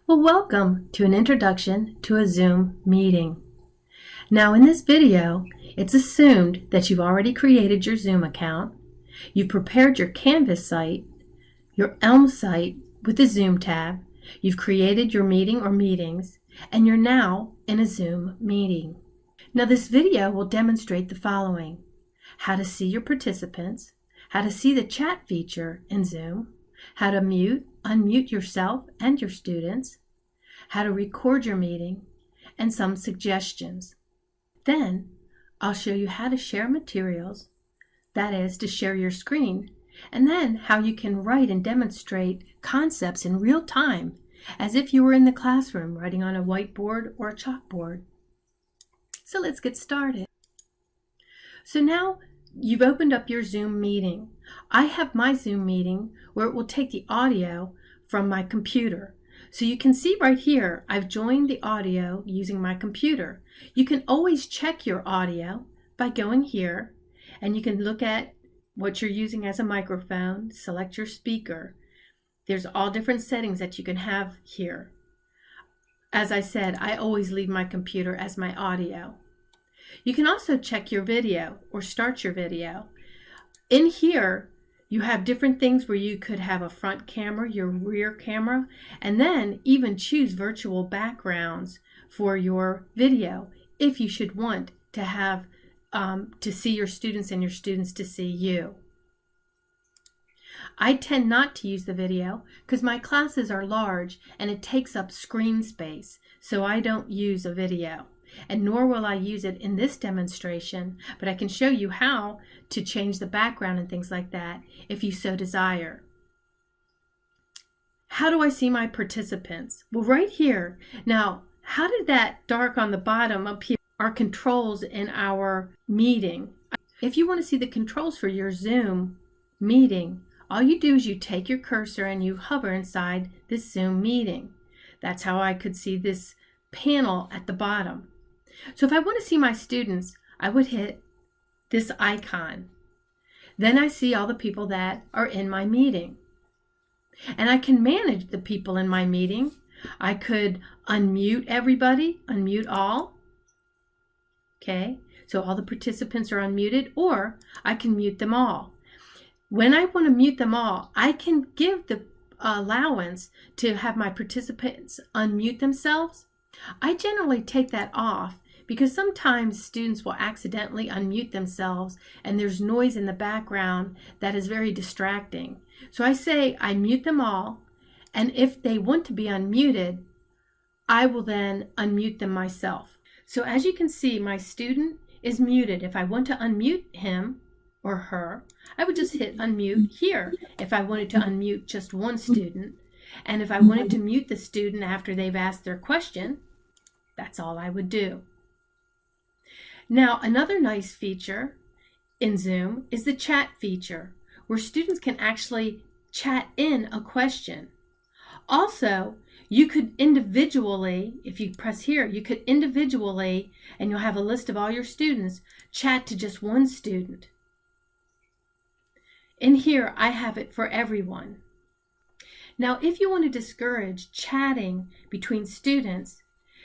Well, welcome to an introduction to a Zoom meeting. Now in this video, it's assumed that you've already created your Zoom account, you've prepared your Canvas site, your Elm site with the Zoom tab, you've created your meeting or meetings, and you're now in a Zoom meeting. Now this video will demonstrate the following: how to see your participants, how to see the chat feature in Zoom, how to mute, unmute yourself and your students, how to record your meeting, and some suggestions. Then I'll show you how to share materials, that is, to share your screen, and then how you can write and demonstrate concepts in real time, as if you were in the classroom writing on a whiteboard or a chalkboard. So let's get started. So now you've opened up your Zoom meeting. I have my Zoom meeting where it will take the audio from my computer. So you can see right here, I've joined the audio using my computer. You can always check your audio by going here, and you can look at what you're using as a microphone, select your speaker. There's all different settings that you can have here. As I said, I always leave my computer as my audio. You can also check your video or start your video. In here, you have different things where you could have a front camera, your rear camera, and then even choose virtual backgrounds for your video if you should want to have to see your students and your students to see you. I tend not to use the video because my classes are large and it takes up screen space, so I don't use a video. And nor will I use it in this demonstration, but I can show you how to change the background and things like that if you so desire. How do I see my participants? Well, right here. Now, how did that dark on the bottom up here are controls in our meeting? If you want to see the controls for your Zoom meeting, all you do is you take your cursor and you hover inside this Zoom meeting. That's how I could see this panel at the bottom. So if I want to see my students, I would hit this icon. Then I see all the people that are in my meeting. And I can manage the people in my meeting. I could unmute everybody, unmute all. Okay, so all the participants are unmuted, or I can mute them all. When I want to mute them all, I can give the allowance to have my participants unmute themselves. I generally take that off because sometimes students will accidentally unmute themselves and there's noise in the background that is very distracting. So I say I mute them all, and if they want to be unmuted, I will then unmute them myself. So as you can see, my student is muted. If I want to unmute him or her, I would just hit unmute here if I wanted to unmute just one student. And if I wanted to mute the student after they've asked their question, that's all I would do. Now, another nice feature in Zoom is the chat feature, where students can actually chat in a question. Also, you could individually, if you press here, you could individually, and you'll have a list of all your students, chat to just one student. In here, I have it for everyone. Now, if you want to discourage chatting between students,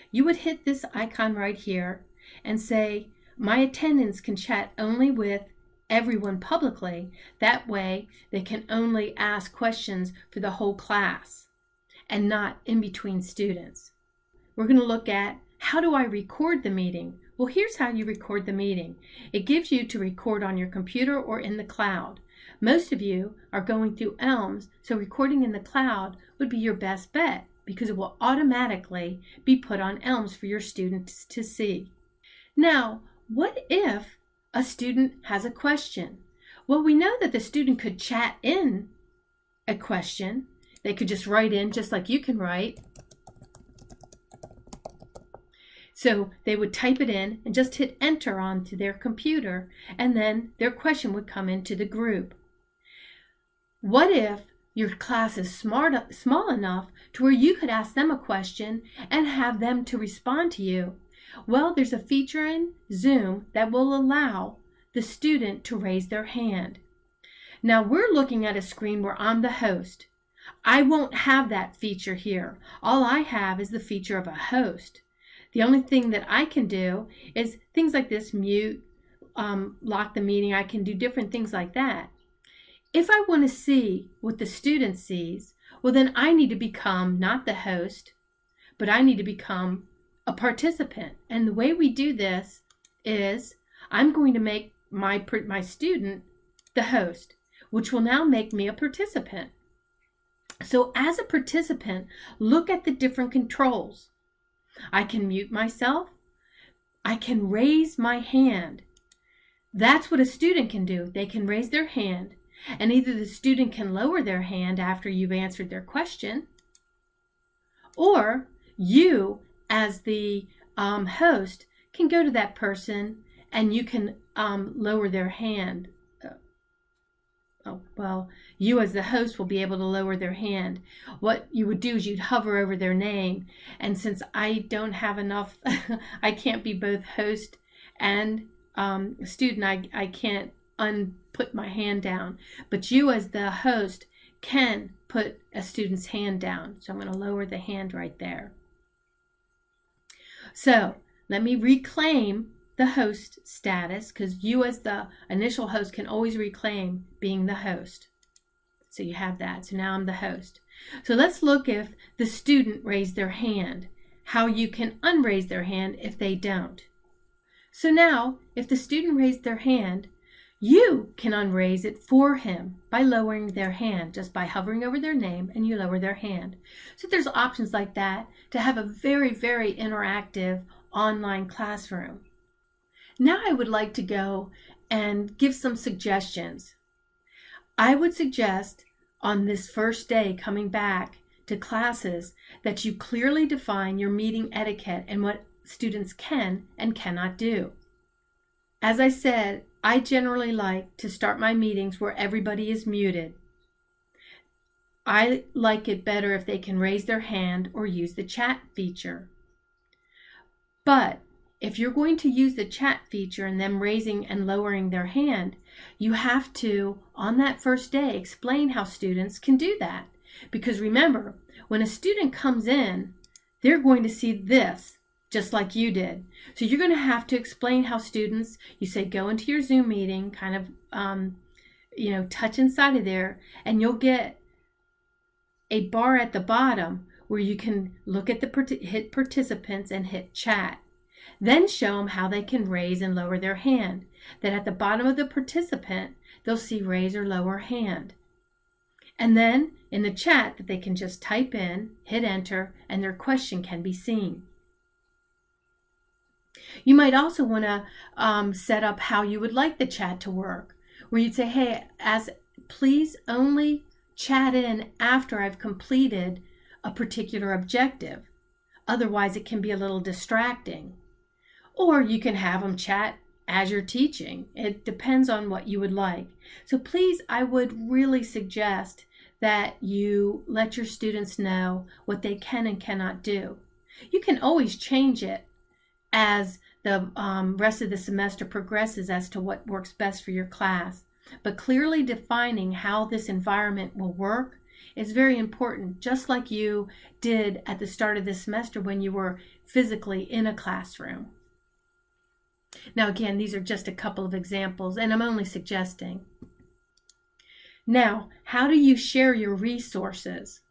you would hit this icon right here and say, my attendants can chat only with everyone publicly. That way, they can only ask questions for the whole class and not in between students. We're going to look at how do I record the meeting? Well, here's how you record the meeting. It gives you to record on your computer or in the cloud. Most of you are going through Elms, so recording in the cloud would be your best bet because it will automatically be put on Elms for your students to see. Now, what if a student has a question? Well, we know that the student could chat in a question. They could just write in just like you can write. So they would type it in and just hit enter onto their computer, and then their question would come into the group. What if your class is small enough to where you could ask them a question and have them to respond to you? Well, there's a feature in Zoom that will allow the student to raise their hand. Now we're looking at a screen where I'm the host. I won't have that feature here. All I have is the feature of a host. The only thing that I can do is things like this: mute, lock the meeting. I can do different things like that. If I want to see what the student sees, well, then I need to become not the host, but I need to become a participant. And the way we do this is I'm going to make my student the host, which will now make me a participant. So as a participant, look at the different controls. I can mute myself. I can raise my hand. That's what a student can do. They can raise their hand, and either the student can lower their hand after you've answered their question, or you, as the host, can go to that person and you can lower their hand. You as the host will be able to lower their hand. What you would do is you'd hover over their name. And since I don't have enough, I can't be both host and student, I can't put my hand down. But you as the host can put a student's hand down. So I'm going to lower the hand right there. So let me reclaim the host status, because you as the initial host can always reclaim being the host. So you have that. So now I'm the host. So let's look if the student raised their hand, how you can unraise their hand if they don't. So now if the student raised their hand, you can unraise it for him by lowering their hand, just by hovering over their name and you lower their hand. So there's options like that to have a very, very interactive online classroom. Now I would like to go and give some suggestions. I would suggest on this first day coming back to classes that you clearly define your meeting etiquette and what students can and cannot do. As I said, I generally like to start my meetings where everybody is muted. I like it better if they can raise their hand or use the chat feature. But if you're going to use the chat feature and them raising and lowering their hand, you have to, on that first day, explain how students can do that. Because remember, when a student comes in, they're going to see this, just like you did. So you're going to have to explain how students, you say, go into your Zoom meeting, kind of, touch inside of there, and you'll get a bar at the bottom where you can look at hit participants and hit chat. Then show them how they can raise and lower their hand. Then at the bottom of the participant, they'll see raise or lower hand. And then in the chat that they can just type in, hit enter, and their question can be seen. You might also want to set up how you would like the chat to work, where you'd say, hey, please only chat in after I've completed a particular objective. Otherwise, it can be a little distracting. Or you can have them chat as you're teaching. It depends on what you would like. So please, I would really suggest that you let your students know what they can and cannot do. You can always change it as the rest of the semester progresses as to what works best for your class. But clearly defining how this environment will work is very important, just like you did at the start of this semester when you were physically in a classroom. Now again, these are just a couple of examples, and I'm only suggesting. Now, how do you share your resources?